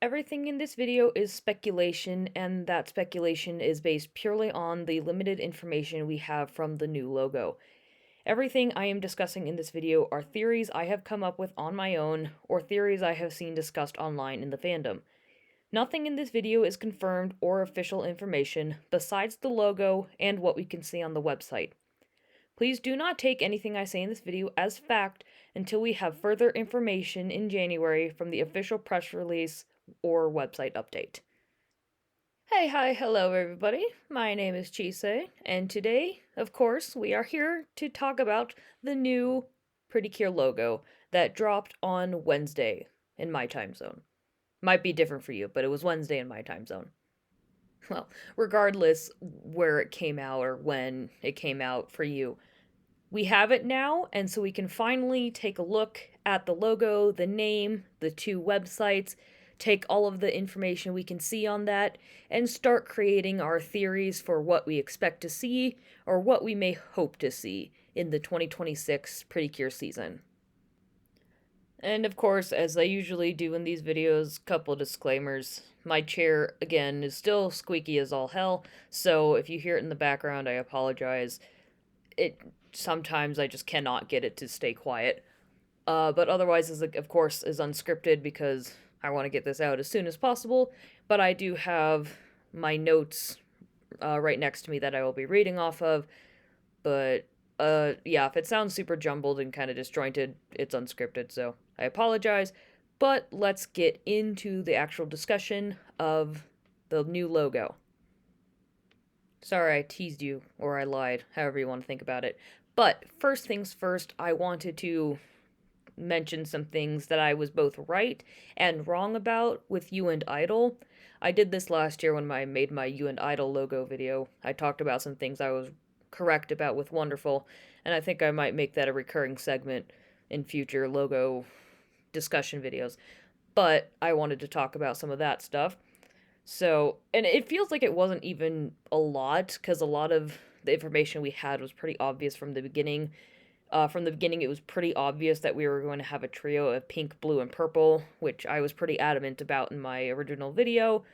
Everything in this video is speculation, and that speculation is based purely on the limited information we have from the new logo. Everything I am discussing in this video are theories I have come up with on my own, or theories I have seen discussed online in the fandom. Nothing in this video is confirmed or official information besides the logo and what we can see on the website. Please do not take anything I say in this video as fact until we have further information in January from the official press release or website update. Hey, hi, hello everybody. My name is Chise, and today, of course, we are here to talk about the new Precure logo that dropped on Wednesday in my time zone. Might be different for you, but it was Wednesday in my time zone. Well, regardless where it came out or when it came out for you, we have it now, and so we can finally take a look at the logo, the name, the two websites, take all of the information we can see on that, and start creating our theories for what we expect to see or what we may hope to see in the 2026 Precure season. And of course, as I usually do in these videos, couple disclaimers. My chair, again, is still squeaky as all hell, so if you hear it in the background, I apologize. Sometimes I just cannot get it to stay quiet. But otherwise, of course, is unscripted because I want to get this out as soon as possible. But I do have my notes right next to me that I will be reading off of. But yeah, if it sounds super jumbled and kind of disjointed, it's unscripted, so I apologize. But let's get into the actual discussion of the new logo. Sorry, I teased you, or I lied, however you want to think about it. But first things first, I wanted to mention some things that I was both right and wrong about with You and Idol. I did this last year when I made my You and Idol logo video. I talked about some things I was correct about with Wonderful, and I think I might make that a recurring segment in future logo discussion videos. But I wanted to talk about some of that stuff. So, and it feels like it wasn't even a lot, because a lot of the information we had was pretty obvious from the beginning. From the beginning, it was pretty obvious that we were going to have a trio of pink, blue, and purple, which I was pretty adamant about in my original video.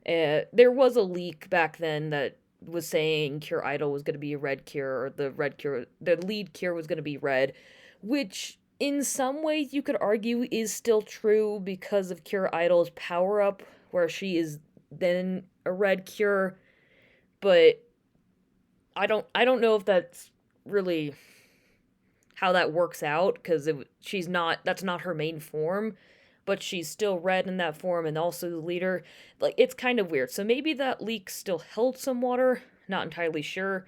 There was a leak back then that was saying Cure Idol was going to be a red cure, or the lead cure was going to be red, which in some ways you could argue is still true because of Cure Idol's power up, where she is then a red cure, but I don't know if that's really how that works out, because that's not her main form, but she's still red in that form and also the leader. Like, it's kind of weird. So maybe that leak still held some water, not entirely sure.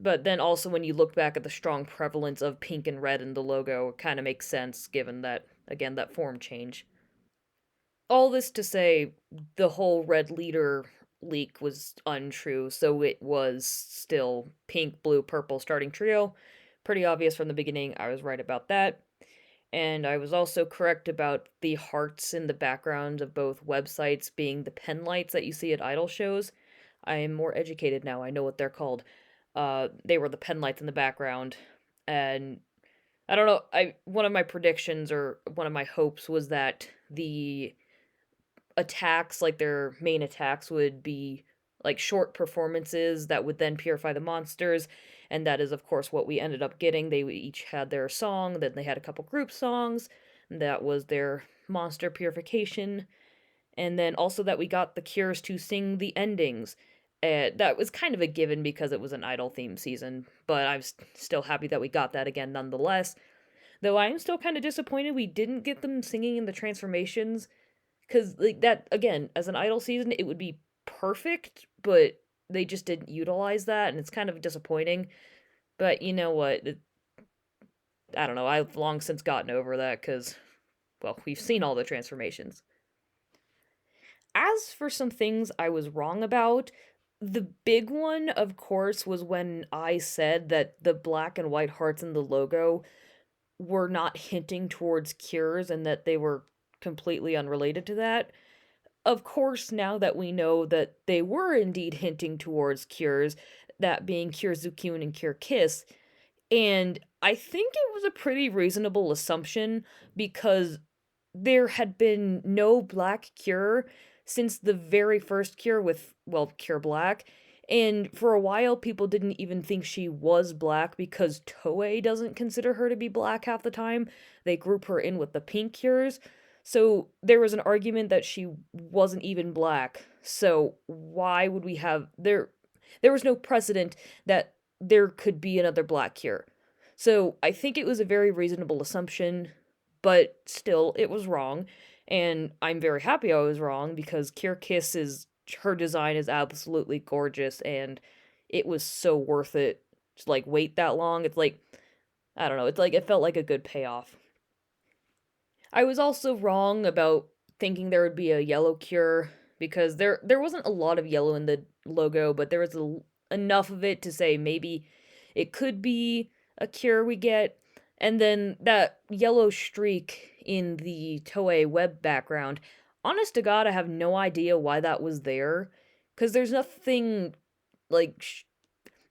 But then also when you look back at the strong prevalence of pink and red in the logo, it kind of makes sense given that, again, that form change. All this to say, the whole red leader leak was untrue, so it was still pink, blue, purple starting trio. Pretty obvious from the beginning, I was right about that. And I was also correct about the hearts in the background of both websites being the pen lights that you see at idol shows. I am more educated now, I know what they're called. They were the pen lights in the background, and I don't know, one of my predictions or one of my hopes was that the attacks, like their main attacks, would be like short performances that would then purify the monsters, and that is of course what we ended up getting. They each had their song, then they had a couple group songs, that was their monster purification, and then also that we got the cures to sing the endings. That was kind of a given because it was an idol theme season, but I'm still happy that we got that again nonetheless. Though I am still kind of disappointed we didn't get them singing in the transformations, because, like, that, again, as an idol season, it would be perfect, but they just didn't utilize that, and it's kind of disappointing. But you know what? I don't know. I've long since gotten over that because, well, we've seen all the transformations. As for some things I was wrong about, the big one, of course, was when I said that the black and white hearts in the logo were not hinting towards cures and that they were completely unrelated to that. Of course, now that we know that they were indeed hinting towards cures, that being Cure Zucune and Cure Kiss, and I think it was a pretty reasonable assumption because there had been no black cure since the very first cure with, well, Cure Black. And for a while, people didn't even think she was black because Toei doesn't consider her to be black half the time. They group her in with the pink cures. So there was an argument that she wasn't even black. So why would we have there was no precedent that there could be another black cure. So I think it was a very reasonable assumption, but still it was wrong. And I'm very happy I was wrong because Cure Kiss is her design is absolutely gorgeous and it was so worth it to like wait that long. It's like I don't know, it's like it felt like a good payoff. I was also wrong about thinking there would be a yellow cure because there wasn't a lot of yellow in the logo, but there was enough of it to say maybe it could be a cure we get. And then that yellow streak in the Toei web background. Honest to God, I have no idea why that was there because there's nothing like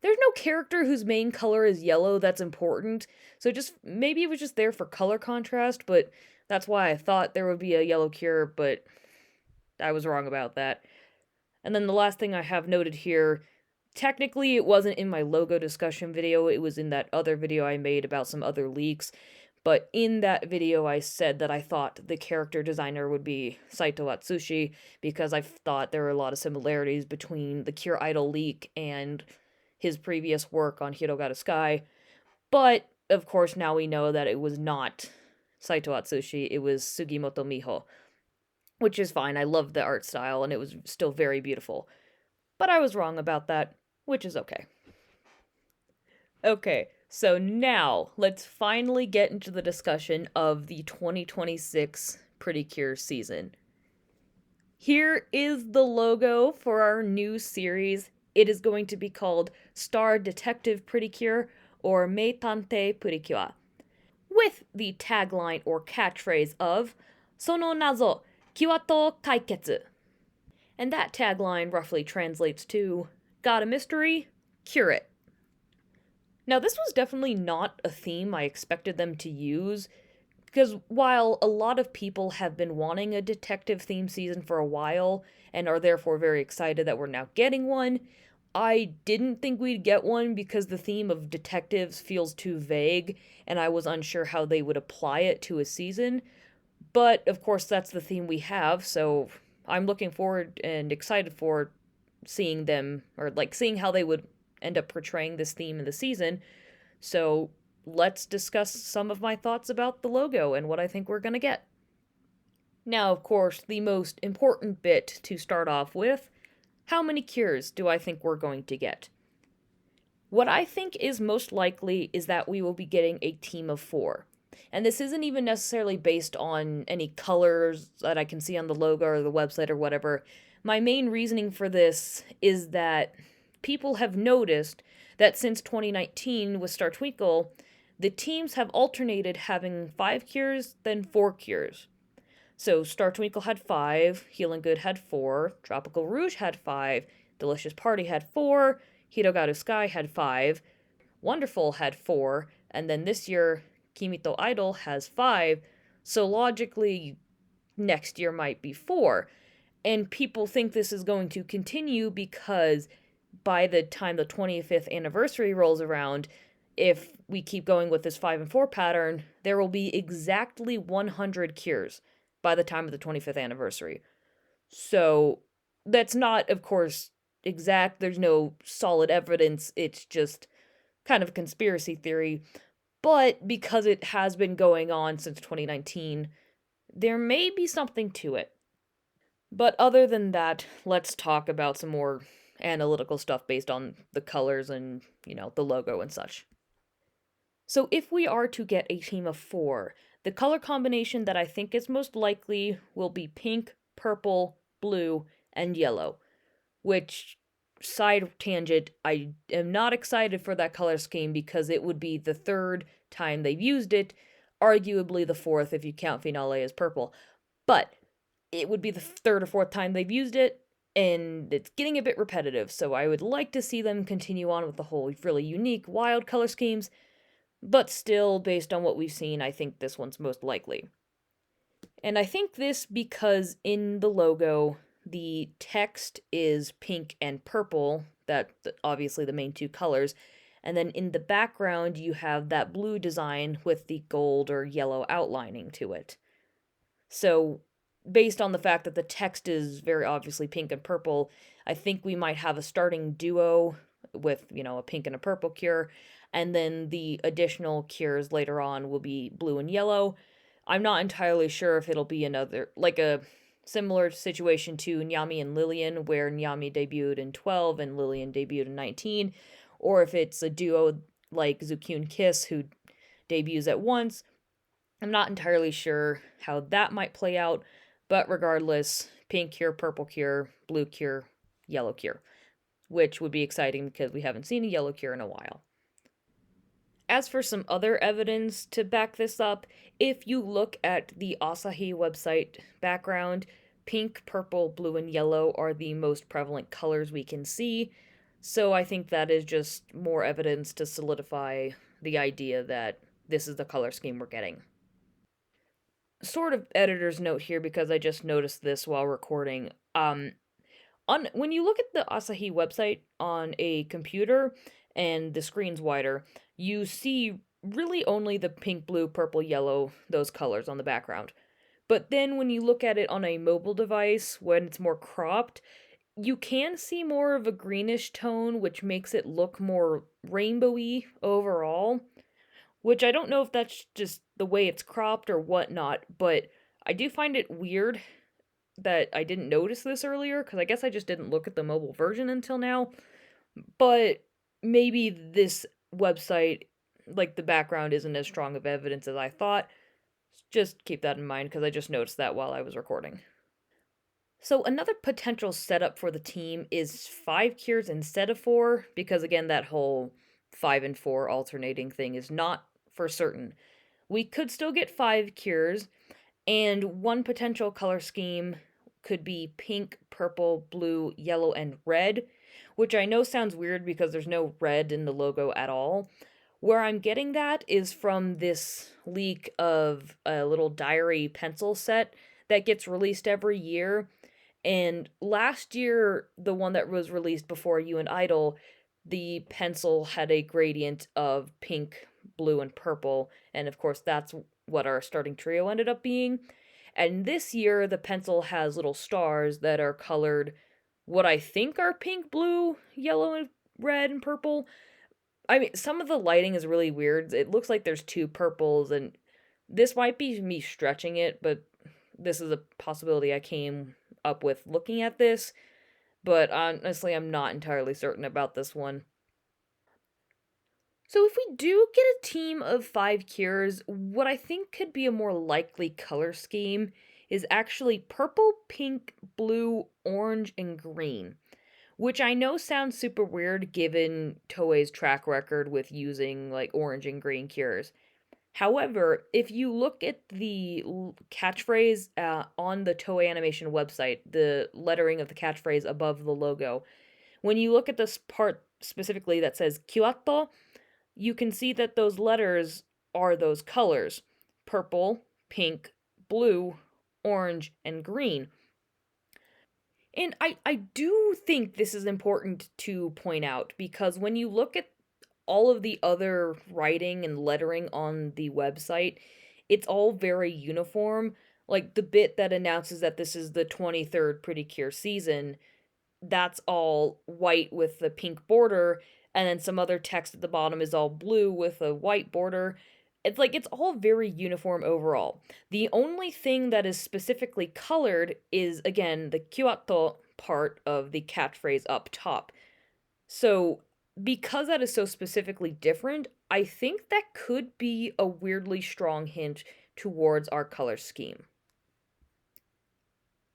there's no character whose main color is yellow that's important. So just maybe it was just there for color contrast, but that's why I thought there would be a yellow cure, but I was wrong about that. And then the last thing I have noted here, technically it wasn't in my logo discussion video, it was in that other video I made about some other leaks. But in that video, I said that I thought the character designer would be Saito Atsushi because I thought there were a lot of similarities between the Cure Idol leak and his previous work on Hirogaru Sky. But, of course, now we know that it was not Saito Atsushi, it was Sugimoto Miho. Which is fine, I loved the art style and it was still very beautiful. But I was wrong about that, which is okay. Okay, so now let's finally get into the discussion of the 2026 Precure season. Here is the logo for our new series. It is going to be called Star Detective Precure or Meitante Precure, with the tagline or catchphrase of Sono nazo, kiwato kaiketsu. And that tagline roughly translates to Got a mystery? Cure it. Now, this was definitely not a theme I expected them to use, because while a lot of people have been wanting a detective theme season for a while and are therefore very excited that we're now getting one, I didn't think we'd get one because the theme of detectives feels too vague and I was unsure how they would apply it to a season. But of course, that's the theme we have, so I'm looking forward and excited for seeing them, or like seeing how they would end up portraying this theme in the season. So let's discuss some of my thoughts about the logo and what I think we're going to get. Now, of course, the most important bit to start off with, how many cures do I think we're going to get? What I think is most likely is that we will be getting a team of 4. And this isn't even necessarily based on any colors that I can see on the logo or the website or whatever. My main reasoning for this is that people have noticed that since 2019 with Star Twinkle, the teams have alternated having 5 cures, then 4 cures. So Star Twinkle had 5, Healing Good had 4, Tropical Rouge had 5, Delicious Party had 4, Hirogaru Sky had 5, Wonderful had 4, and then this year, Kimito Idol has 5, so logically, next year might be 4. And people think this is going to continue because by the time the 25th anniversary rolls around, if we keep going with this 5 and 4 pattern, there will be exactly 100 cures by the time of the 25th anniversary. So that's not, of course, exact. There's no solid evidence. It's just kind of a conspiracy theory. But because it has been going on since 2019, there may be something to it. But other than that, let's talk about some more analytical stuff based on the colors and, the logo and such. So if we are to get a team of 4, the color combination that I think is most likely will be pink, purple, blue, and yellow. Which, side tangent, I am not excited for that color scheme because it would be the 3rd time they've used it, arguably the 4th if you count Finale as purple. But it would be the 3rd or 4th time they've used it, and it's getting a bit repetitive, so I would like to see them continue on with the whole really unique, wild color schemes, but still, based on what we've seen, I think this one's most likely. And I think this because in the logo, the text is pink and purple, obviously the main two colors. And then in the background, you have that blue design with the gold or yellow outlining to it. So, based on the fact that the text is very obviously pink and purple, I think we might have a starting duo with, a pink and a purple cure, and then the additional cures later on will be blue and yellow. I'm not entirely sure if it'll be like a similar situation to Nyami and Lillian, where Nyami debuted in 12 and Lillian debuted in 19, or if it's a duo like Zukyun Kiss, who debuts at once. I'm not entirely sure how that might play out, but regardless, pink cure, purple cure, blue cure, yellow cure, which would be exciting because we haven't seen a yellow cure in a while. As for some other evidence to back this up, if you look at the Asahi website background, pink, purple, blue, and yellow are the most prevalent colors we can see. So I think that is just more evidence to solidify the idea that this is the color scheme we're getting. Sort of editor's note here because I just noticed this while recording. On when you look at the Asahi website on a computer and the screen's wider, you see really only the pink, blue, purple, yellow, those colors on the background. But then when you look at it on a mobile device, when it's more cropped, you can see more of a greenish tone, which makes it look more rainbowy overall. Which I don't know if that's just the way it's cropped or whatnot, but I do find it weird that I didn't notice this earlier, because I guess I just didn't look at the mobile version until now. But maybe this website, like the background, isn't as strong of evidence as I thought. Just keep that in mind, because I just noticed that while I was recording. So, another potential setup for the team is 5 cures instead of 4, because again, that whole 5 and 4 alternating thing is not for certain. We could still get 5 cures, and one potential color scheme could be pink, purple, blue, yellow, and red, which I know sounds weird because there's no red in the logo at all. Where I'm getting that is from this leak of a little diary pencil set that gets released every year. And last year, the one that was released before You and Idol, the pencil had a gradient of pink, blue, and purple. And of course, that's what our starting trio ended up being. And this year, the pencil has little stars that are colored what I think are pink, blue, yellow, and red, and purple. I mean, some of the lighting is really weird. It looks like there's two purples, and this might be me stretching it, but this is a possibility I came up with looking at this. But honestly, I'm not entirely certain about this one. So, if we do get a team of 5 cures, what I think could be a more likely color scheme is actually purple, pink, blue, orange, and green. Which I know sounds super weird given Toei's track record with using like orange and green cures. However, if you look at the catchphrase on the Toei Animation website, the lettering of the catchphrase above the logo, when you look at this part specifically that says Kyoto, you can see that those letters are those colors: purple, pink, blue, orange, and green. And I do think this is important to point out because when you look at all of the other writing and lettering on the website, it's all very uniform. Like the bit that announces that this is the 23rd Pretty Cure season, that's all white with the pink border, and then some other text at the bottom is all blue with a white border. It's like it's all very uniform overall. The only thing that is specifically colored is again the Kyoto part of the catchphrase up top. So, because that is so specifically different, I think that could be a weirdly strong hint towards our color scheme.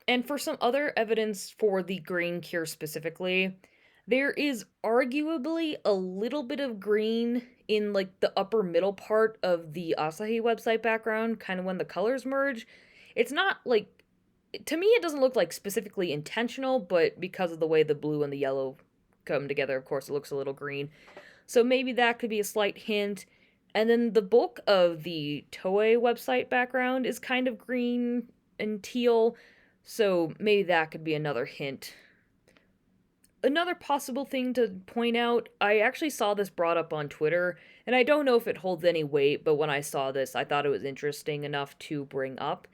And for some other evidence for the green cure specifically, there is arguably a little bit of green in like the upper middle part of the Asahi website background, kind of when the colors merge. It's not like, to me, it doesn't look like specifically intentional, but because of the way the blue and the yellow come together, of course, it looks a little green. So maybe that could be a slight hint. And then the bulk of the Toei website background is kind of green and teal, so maybe that could be another hint. Another possible thing to point out, I actually saw this brought up on Twitter, and I don't know if it holds any weight, but when I saw this, I thought it was interesting enough to bring up.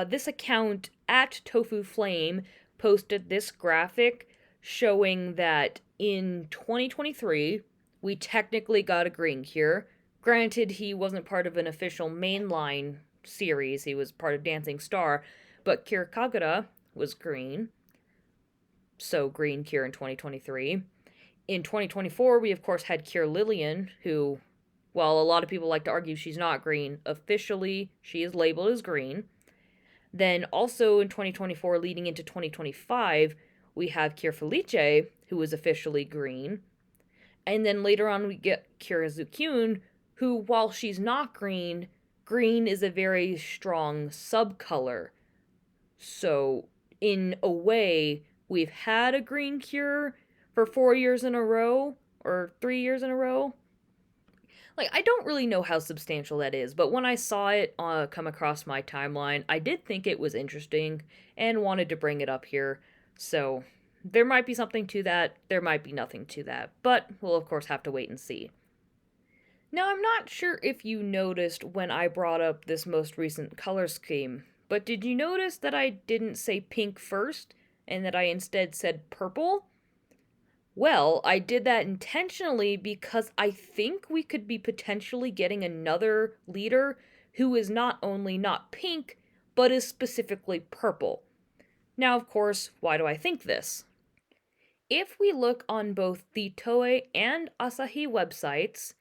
This account at Tofu Flame posted this graphic showing that in 2023, we technically got a green cure. Granted, he wasn't part of an official mainline series, he was part of Dancing Star, but Cure Kagura was green. So, green cure in 2023. In 2024, we of course had Cure Lillian, who, while a lot of people like to argue she's not green, officially she is labeled as green. Then also in 2024, leading into 2025, we have Cure Felice, who is officially green. And then later on, we get Cure Zukyun, who, while she's not green, green is a very strong subcolor. So, in a way, we've had a green cure for 4 years in a row, or 3 years in a row. Like, I don't really know how substantial that is, but when I saw it come across my timeline, I did think it was interesting and wanted to bring it up here. So, there might be something to that, there might be nothing to that, but we'll of course have to wait and see. Now, I'm not sure if you noticed when I brought up this most recent color scheme, but did you notice that I didn't say pink first, and that I instead said purple? Well, I did that intentionally because I think we could be potentially getting another leader who is not only not pink, but is specifically purple. Now, of course, why do I think this? If we look on both the Toei and Asahi websites,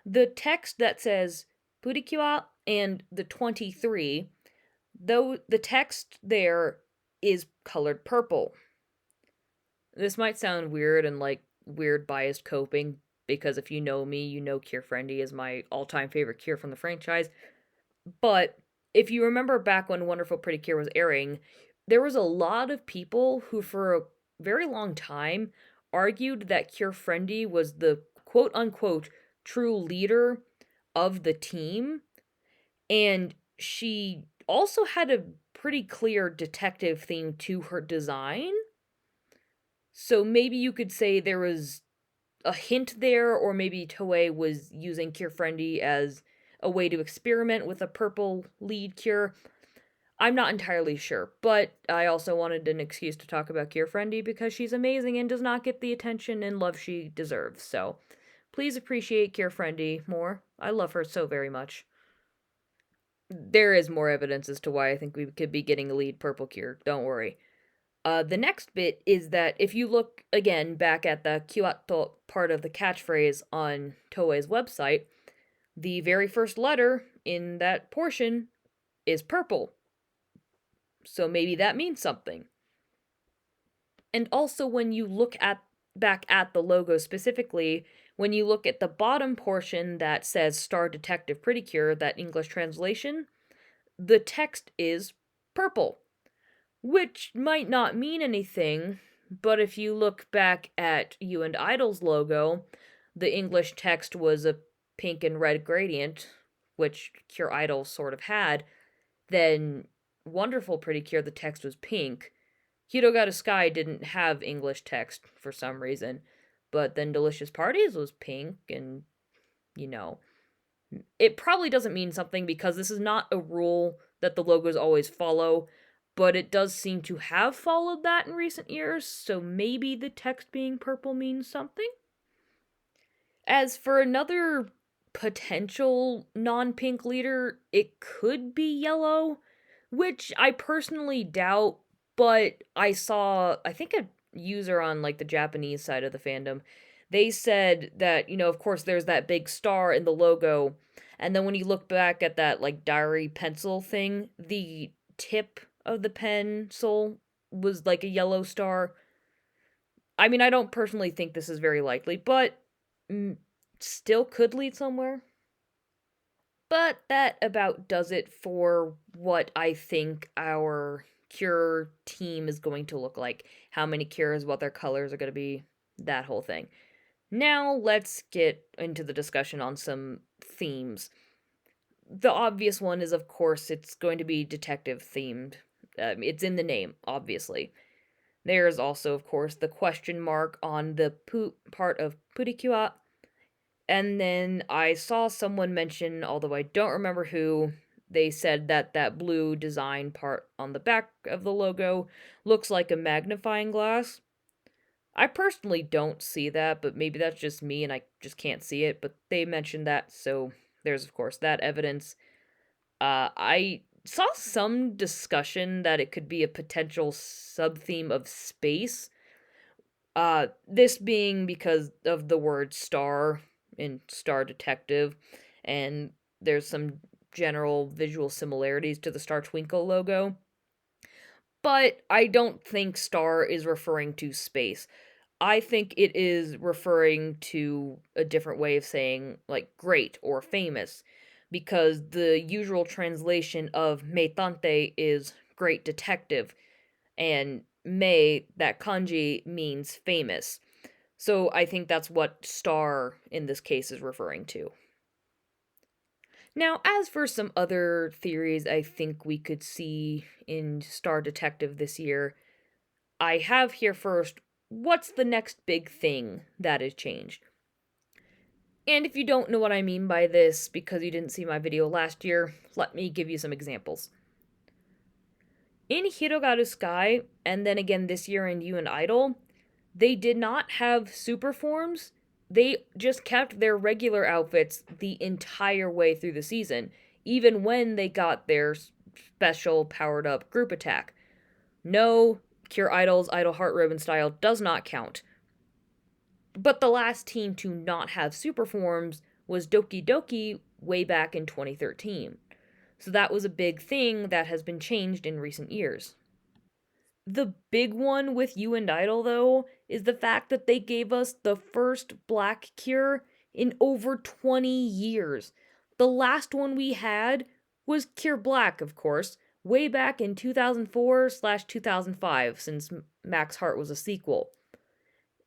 the text that says Precure and the 23, though the text there is colored purple. This might sound weird and like weird biased coping, because if you know me, you know Cure Friendly is my all-time favorite cure from the franchise. But if you remember back when Wonderful Pretty Cure was airing, there was a lot of people who for a very long time argued that Cure Friendly was the quote-unquote true leader of the team, and she also had a pretty clear detective theme to her design. So maybe you could say there was a hint there, or maybe Toei was using Cure Friendly as a way to experiment with a purple lead cure. I'm not entirely sure, but I also wanted an excuse to talk about Cure Friendly because she's amazing and does not get the attention and love she deserves. So please appreciate Cure Friendly more. I love her so very much. There is more evidence as to why I think we could be getting a lead purple cure. Don't worry. The next bit is that if you look again back at the Kyoto part of the catchphrase on Toei's website, the very first letter in that portion is purple. So maybe that means something. And also when you look at back at the logo specifically, when you look at the bottom portion that says Star Detective Pretty Cure, that English translation, the text is purple. Which might not mean anything, but if you look back at You and Idol's logo, the English text was a pink and red gradient, which Cure Idol sort of had. Then Wonderful Pretty Cure, the text was pink. Hirogata Sky didn't have English text for some reason, but then Delicious Parties was pink, and, you know, it probably doesn't mean something because this is not a rule that the logos always follow, but it does seem to have followed that in recent years, so maybe the text being purple means something? As for another potential non-pink leader, it could be yellow, which I personally doubt, but I saw, I think a user on like the Japanese side of the fandom, they said that, of course there's that big star in the logo, and then when you look back at that like diary pencil thing, the tip of the pencil was like a yellow star. I mean, I don't personally think this is very likely, but still could lead somewhere. But that about does it for what I think our cure team is going to look like. How many cures, what their colors are going to be, that whole thing. Now let's get into the discussion on some themes. the obvious one is, of course, it's going to be detective themed. It's in the name, obviously. There's also, of course, the question mark on the part of Precure. And then I saw someone mention, although I don't remember who, they said that that blue design part on the back of the logo looks like a magnifying glass. I personally don't see that, but maybe that's just me and I just can't see it. But they mentioned that, so there's, of course, that evidence. I saw some discussion that it could be a potential sub theme of space. This being because of the word star in Star Detective, and there's some general visual similarities to the Star Twinkle logo. But I don't think star is referring to space. I think it is referring to a different way of saying, like, great or famous, because the usual translation of meitante is great detective, and mei, that kanji, means famous. So I think that's what star in this case is referring to. Now, as for some other theories I think we could see in Star Detective this year, I have here first, what's the next big thing that has changed? And if you don't know what I mean by this because you didn't see my video last year, let me give you some examples. In Hirogaru Sky, and then again this year in You and Idol, they did not have super forms. They just kept their regular outfits the entire way through the season, even when they got their special powered up group attack. No, Cure Idol's Idol Heart Ribbon style does not count. But the last team to not have super forms was Doki Doki way back in 2013. So that was a big thing that has been changed in recent years. The big one with You and Idol, though, is the fact that they gave us the first black cure in over 20 years. The last one we had was Cure Black, of course, way back in 2004/2005, since Max Heart was a sequel.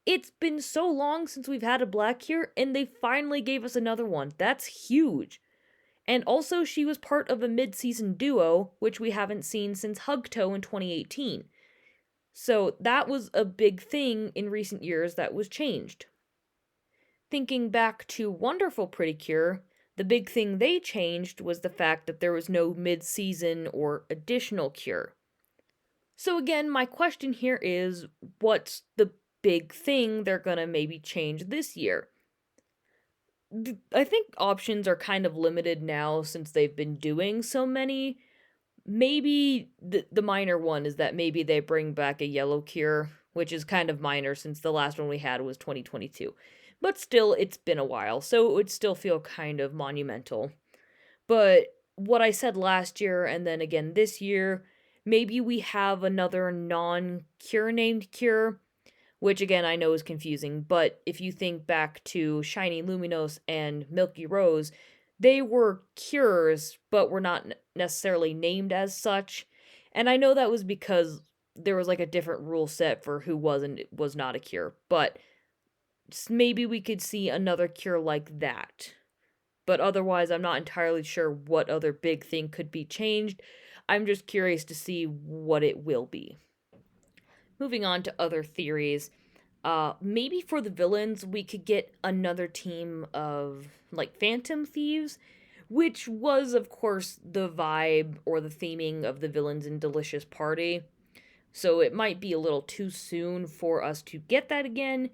It's been so long since we've had a black cure, and they finally gave us another one. That's huge. And also, she was part of a mid season duo, which we haven't seen since Hugto in 2018. So that was a big thing in recent years that was changed. Thinking back to Wonderful Pretty Cure, the big thing they changed was the fact that there was no mid season or additional cure. So, again, my question here is, what's the big thing they're gonna maybe change this year? I think options are kind of limited now since they've been doing so many. Maybe the minor one is that maybe they bring back a yellow cure, which is kind of minor since the last one we had was 2022. But still, it's been a while, so it would still feel kind of monumental. But what I said last year and then again this year, maybe we have another non cure named cure, which again I know is confusing, but if you think back to Shiny Luminos and Milky Rose, they were cures, but were not necessarily named as such. And I know that was because there was like a different rule set for who was and was not a cure, but maybe we could see another cure like that. But otherwise, I'm not entirely sure what other big thing could be changed. I'm just curious to see what it will be. Moving on to other theories, maybe for the villains, we could get another team of like Phantom Thieves, which was, of course, the vibe or the theming of the villains in Delicious Party. So it might be a little too soon for us to get that again.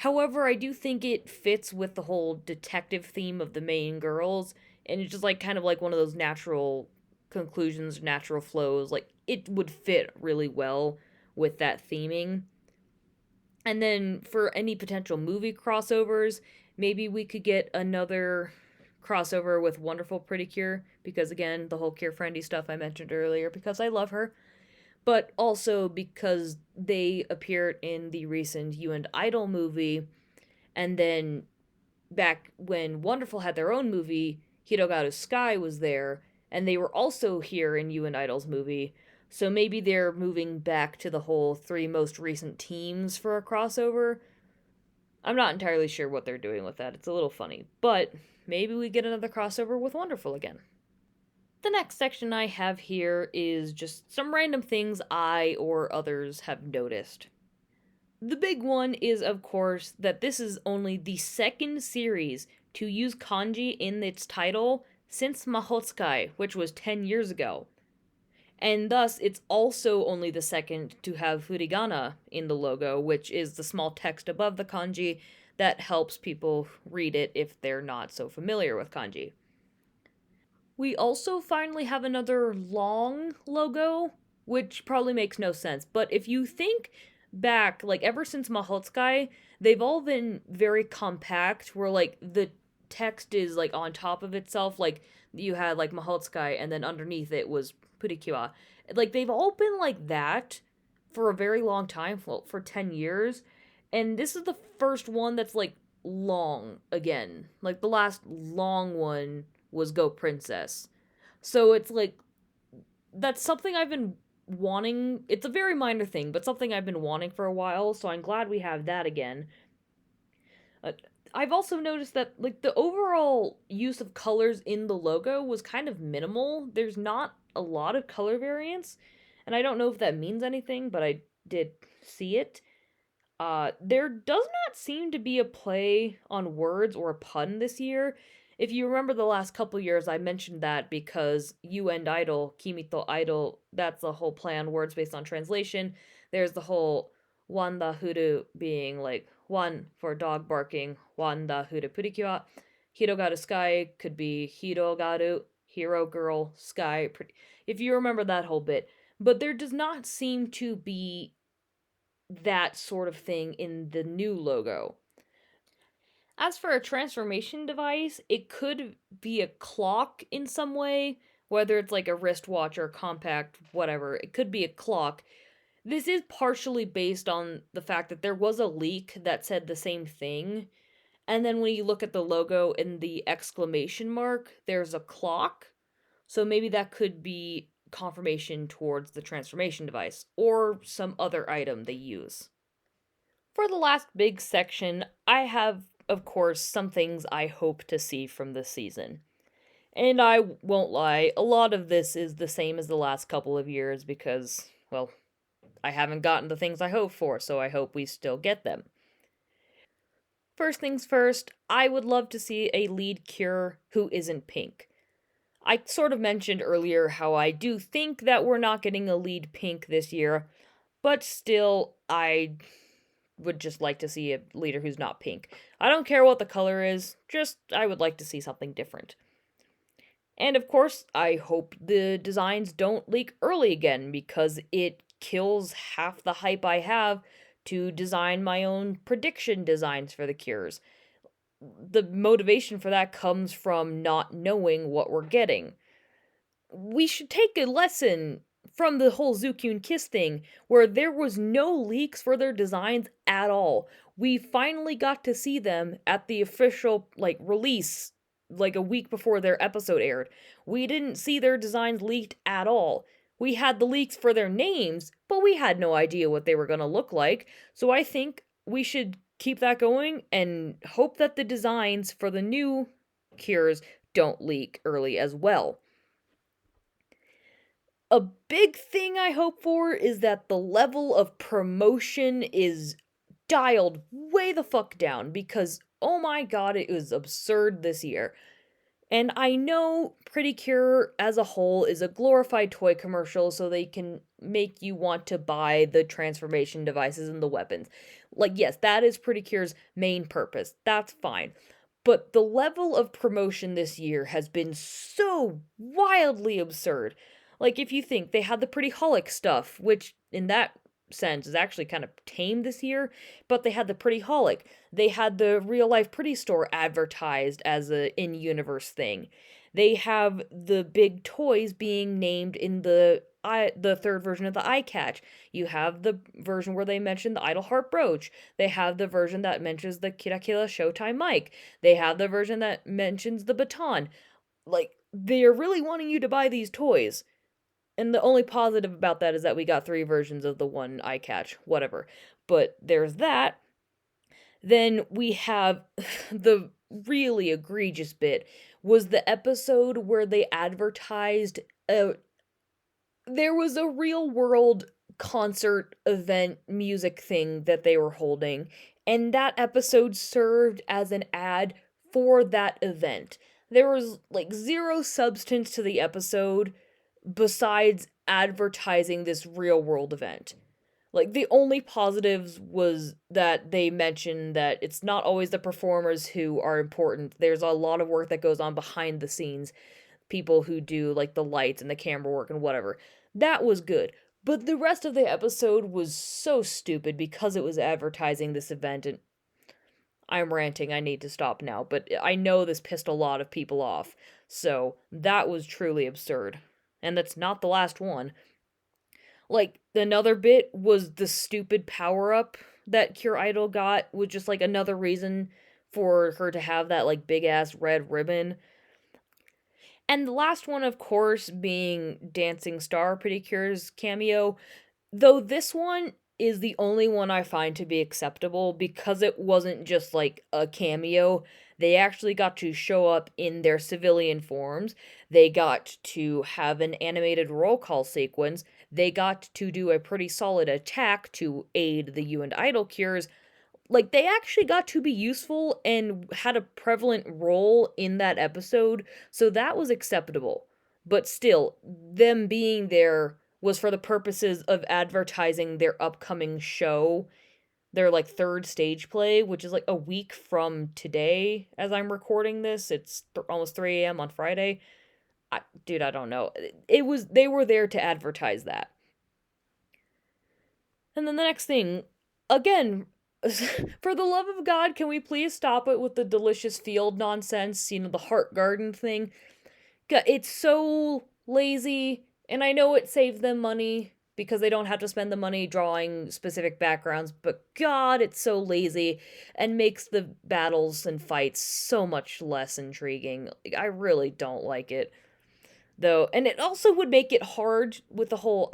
However, I do think it fits with the whole detective theme of the main girls, and it's just like kind of like one of those natural conclusions, natural flows. Like it would fit really well with that theming. And then for any potential movie crossovers, maybe we could get another crossover with Wonderful Pretty Cure, because again, the whole Cure Friendy stuff I mentioned earlier, because I love her, but also because they appeared in the recent You and Idol movie, and then back when Wonderful had their own movie, Hirogaru Sky was there, and they were also here in You and Idol's movie. So maybe they're moving back to the whole three most recent teams for a crossover. I'm not entirely sure what they're doing with that. It's a little funny. But maybe we get another crossover with Wonderful again. The next section I have here is just some random things I or others have noticed. The big one is, of course, that this is only the second series to use kanji in its title since Mahotsukai, which was 10 years ago. And thus, it's also only the second to have furigana in the logo, which is the small text above the kanji that helps people read it if they're not so familiar with kanji. We also finally have another long logo, which probably makes no sense. But if you think back, like ever since Mahotsukai, they've all been very compact, where like the text is like on top of itself. Like you had like Mahotsukai, and then underneath it was Precure. Like they've all been like that for a very long time, for 10 years. And this is the first one that's like long again. Like the last long one was Go Princess. So it's like that's something I've been wanting. It's a very minor thing, but something I've been wanting for a while, so I'm glad we have that again. Uh, I've also noticed that like the overall use of colors in the logo was kind of minimal. There's not a lot of color variants, and I don't know if that means anything, but I did see it. There does not seem to be a play on words or a pun this year. If you remember the last couple years, I mentioned that because you and idol, Kimito idol, that's a whole play on words based on translation. There's the whole Wanda Huru being like one for dog barking, Wanda Huru Purikyo. Hirogaru Sky could be Hirogaru, hero girl, sky. If you remember that whole bit. But there does not seem to be that sort of thing in the new logo. As for a transformation device, it could be a clock in some way, whether it's like a wristwatch or compact, whatever. It could be a clock. This is partially based on the fact that there was a leak that said the same thing. And then when you look at the logo in the exclamation mark, there's a clock. So maybe that could be confirmation towards the transformation device or some other item they use. For the last big section, I have, of course, some things I hope to see from this season. And I won't lie, a lot of this is the same as the last couple of years because, well, I haven't gotten the things I hope for, so I hope we still get them. First things first, I would love to see a lead cure who isn't pink. I sort of mentioned earlier how I do think that we're not getting a lead pink this year, but still, I would just like to see a leader who's not pink. I don't care what the color is, just I would like to see something different. And of course, I hope the designs don't leak early again because it kills half the hype I have to design my own prediction designs for the cures. The motivation for that comes from not knowing what we're getting. We should take a lesson from the whole Zukyun Kiss thing, where there was no leaks for their designs at all. We finally got to see them at the official, like, release, like a week before their episode aired. We didn't see their designs leaked at all. We had the leaks for their names, but we had no idea what they were going to look like. So I think we should keep that going and hope that the designs for the new cures don't leak early as well. A big thing I hope for is that the level of promotion is dialed way the fuck down because, oh my god, it was absurd this year. And I know Precure as a whole is a glorified toy commercial so they can make you want to buy the transformation devices and the weapons. Like, yes, that is Precure's main purpose. That's fine. But the level of promotion this year has been so wildly absurd. Like, if you think they had the Pretty Holic stuff, which in that sense is actually kind of tame this year, but they had the Pretty Holic. They had the Real Life Pretty Store advertised as a in-universe thing. They have the big toys being named in the third version of the eye catch. You have the version where they mention the Idle Heart brooch. They have the version that mentions the Kira Kira Showtime mic. They have the version that mentions the baton. Like, they're really wanting you to buy these toys. And the only positive about that is that we got 3 versions of the one eye catch, whatever. But there's that. Then we have the really egregious bit was the episode where they advertised a there was a real world concert event music thing that they were holding, and that episode served as an ad for that event. There was like zero substance to the episode besides advertising this real world event. Like the only positives was that they mentioned that it's not always the performers who are important. There's a lot of work that goes on behind the scenes, people who do like the lights and the camera work and whatever. That was good. But the rest of the episode was so stupid because it was advertising this event, and I'm ranting, I need to stop now, but I know this pissed a lot of people off. So that was truly absurd. And that's not the last one. Like, another bit was the stupid power up that Cure Idol got, was just like another reason for her to have that like big ass red ribbon. And the last one, of course, being Dancing Star, Pretty Cure's cameo. Though this one is the only one I find to be acceptable because it wasn't just like a cameo. They actually got to show up in their civilian forms. They got to have an animated roll call sequence. They got to do a pretty solid attack to aid the You and Idol cures. Like, they actually got to be useful and had a prevalent role in that episode, so that was acceptable. But still, them being there was for the purposes of advertising their upcoming show, their like third stage play, which is like a week from today as I'm recording this. It's almost 3 a.m. on Friday. Dude, I don't know. They were there to advertise that. And then the next thing, again, for the love of God, can we please stop it with the delicious field nonsense? The heart garden thing. It's so lazy, and I know it saves them money because they don't have to spend the money drawing specific backgrounds, but God, it's so lazy and makes the battles and fights so much less intriguing. I really don't like it. Though, and it also would make it hard with the whole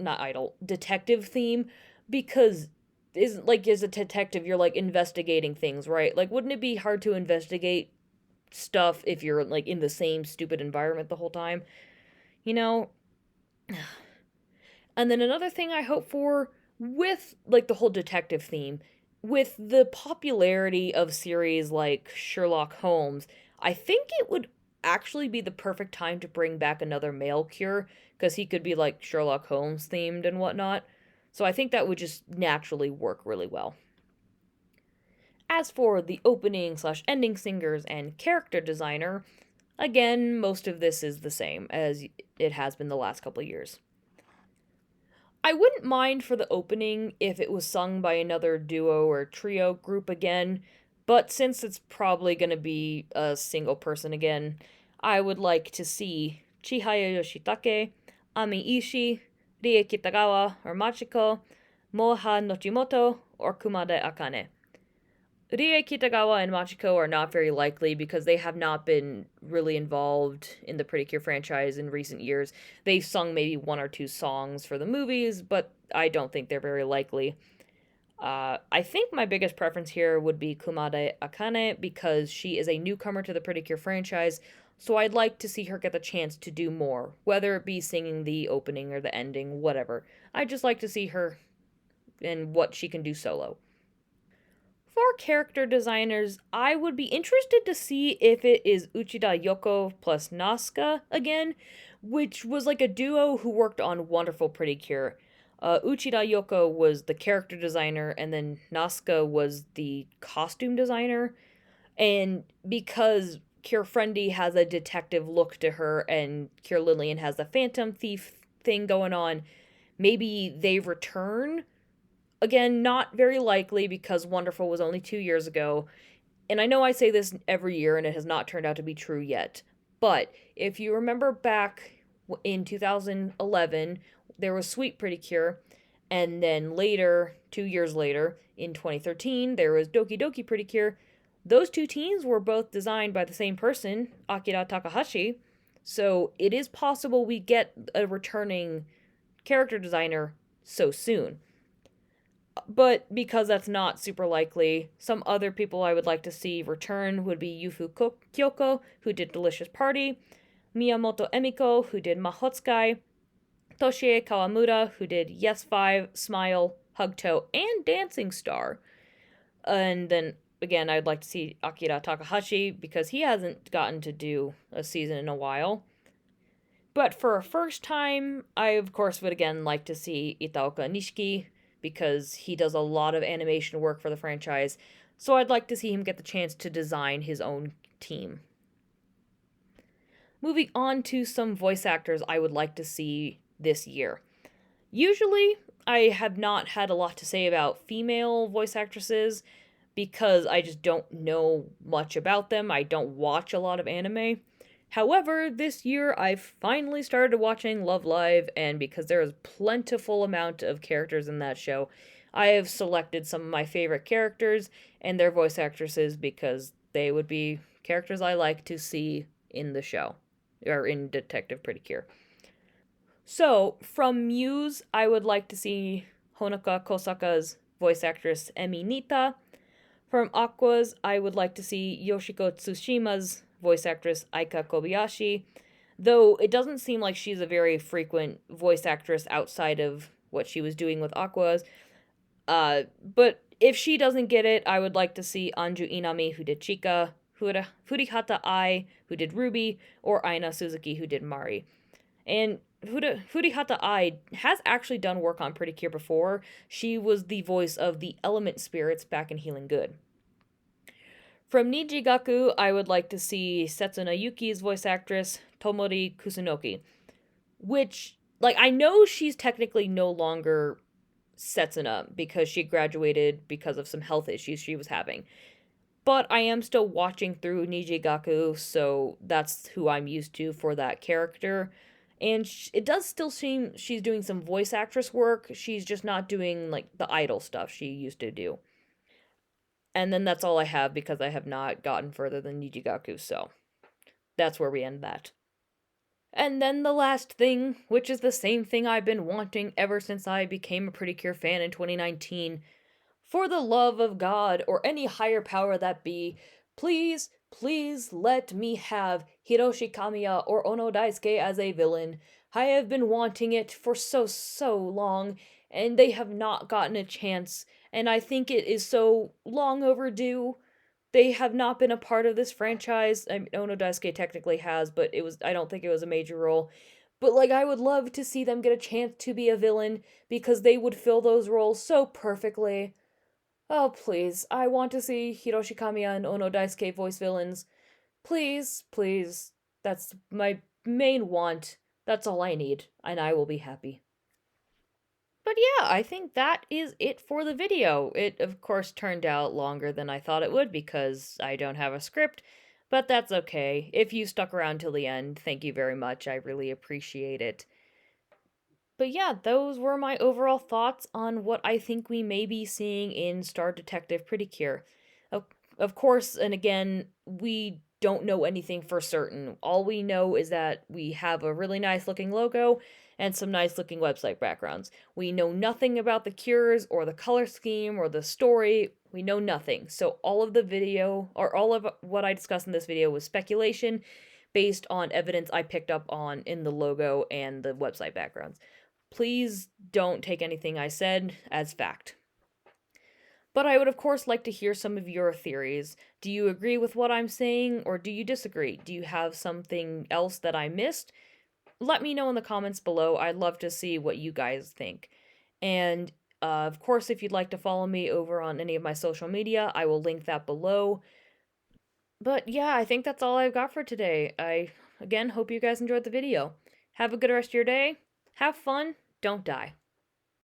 not idol, detective theme, because as a detective you're like investigating things, right? Like, wouldn't it be hard to investigate stuff if you're like in the same stupid environment the whole time? You know? And then another thing I hope for with like the whole detective theme, with the popularity of series like Sherlock Holmes, I think it would actually be the perfect time to bring back another male cure because he could be like Sherlock Holmes themed and whatnot. So I think that would just naturally work really well. As for the opening slash ending singers and character designer, again, most of this is the same as it has been the last couple of years. I wouldn't mind for the opening if it was sung by another duo or trio group again, but since it's probably going to be a single person again, I would like to see Chihaya Yoshitake, Ami Ishii, Rie Kitagawa or Machiko, Moha Nochimoto, or Kumade Akane. Rie Kitagawa and Machiko are not very likely because they have not been really involved in the Pretty Cure franchise in recent years. They've sung maybe one or two songs for the movies, but I don't think they're very likely. I think my biggest preference here would be Kumade Akane because she is a newcomer to the Pretty Cure franchise, so I'd like to see her get the chance to do more, whether it be singing the opening or the ending, whatever. I'd just like to see her and what she can do solo. For character designers, I would be interested to see if it is Uchida Yoko plus Naska again, which was like a duo who worked on Wonderful Pretty Cure. Uchida Yoko was the character designer, and then Naska was the costume designer. And because Cure Friendly has a detective look to her, and Cure Lillian has the Phantom Thief thing going on, maybe they return. Again, not very likely because Wonderful was only 2 years ago. And I know I say this every year and it has not turned out to be true yet. But if you remember back in 2011, there was Sweet Pretty Cure. And then later, 2 years later, in 2013, there was Doki Doki Pretty Cure. Those two teams were both designed by the same person, Akira Takahashi. So it is possible we get a returning character designer so soon. But because that's not super likely, some other people I would like to see return would be Kyoko, who did Delicious Party, Miyamoto Emiko, who did Mahotsukai, Toshie Kawamura, who did Yes 5, Smile, Hugto, and Dancing Star. And then again, I'd like to see Akira Takahashi because he hasn't gotten to do a season in a while. But for a first time, I of course would again like to see Itaoka Nishiki because he does a lot of animation work for the franchise. So I'd like to see him get the chance to design his own team. Moving on to some voice actors I would like to see this year. Usually, I have not had a lot to say about female voice actresses because I just don't know much about them. I don't watch a lot of anime. However, this year I've finally started watching Love Live, and because there is plentiful amount of characters in that show, I have selected some of my favorite characters and their voice actresses because they would be characters I like to see in the show, or in Detective Precure. So, from Muse, I would like to see Honoka Kosaka's voice actress Emi Nita. From Aquas, I would like to see Yoshiko Tsushima's voice actress Aika Kobayashi, though it doesn't seem like she's a very frequent voice actress outside of what she was doing with Aquas. But if she doesn't get it, I would like to see Anju Inami, who did Chika, Furihata Ai, who did Ruby, or Aina Suzuki, who did Mari. And Furihata Ai has actually done work on Pretty Cure before. She was the voice of the Element Spirits back in Healing Good. From Nijigaku, I would like to see Setsuna Yuki's voice actress, Tomori Kusunoki. Which, like, I know she's technically no longer Setsuna because she graduated because of some health issues she was having. But I am still watching through Nijigaku, so that's who I'm used to for that character. And it does still seem she's doing some voice actress work. She's just not doing, like, the idol stuff she used to do. And then that's all I have because I have not gotten further than Nijigaku, so that's where we end that. And then the last thing, which is the same thing I've been wanting ever since I became a Pretty Cure fan in 2019. For the love of God, or any higher power that be, please, please let me have Hiroshi Kamiya or Ono Daisuke as a villain. I have been wanting it for so long, and they have not gotten a chance, and I think it is so long overdue. They have not been a part of this franchise. I mean, Ono Daisuke technically has, but I don't think it was a major role. But, like, I would love to see them get a chance to be a villain because they would fill those roles so perfectly. Oh, please. I want to see Hiroshi Kamiya and Ono Daisuke voice villains. Please, please. That's my main want. That's all I need, and I will be happy. But yeah, I think that is it for the video. It, of course, turned out longer than I thought it would because I don't have a script, but that's okay. If you stuck around till the end, thank you very much. I really appreciate it. But yeah, those were my overall thoughts on what I think we may be seeing in Star Detective Pretty Cure. Of course, and again, we don't know anything for certain. All we know is that we have a really nice looking logo and some nice looking website backgrounds. We know nothing about the cures or the color scheme or the story. We know nothing. So all of the video, or all of what I discussed in this video, was speculation based on evidence I picked up on in the logo and the website backgrounds. Please don't take anything I said as fact. But I would, of course, like to hear some of your theories. Do you agree with what I'm saying, or do you disagree? Do you have something else that I missed? Let me know in the comments below. I'd love to see what you guys think. And, of course, if you'd like to follow me over on any of my social media, I will link that below. But yeah, I think that's all I've got for today. I, again, hope you guys enjoyed the video. Have a good rest of your day. Have fun. Don't die.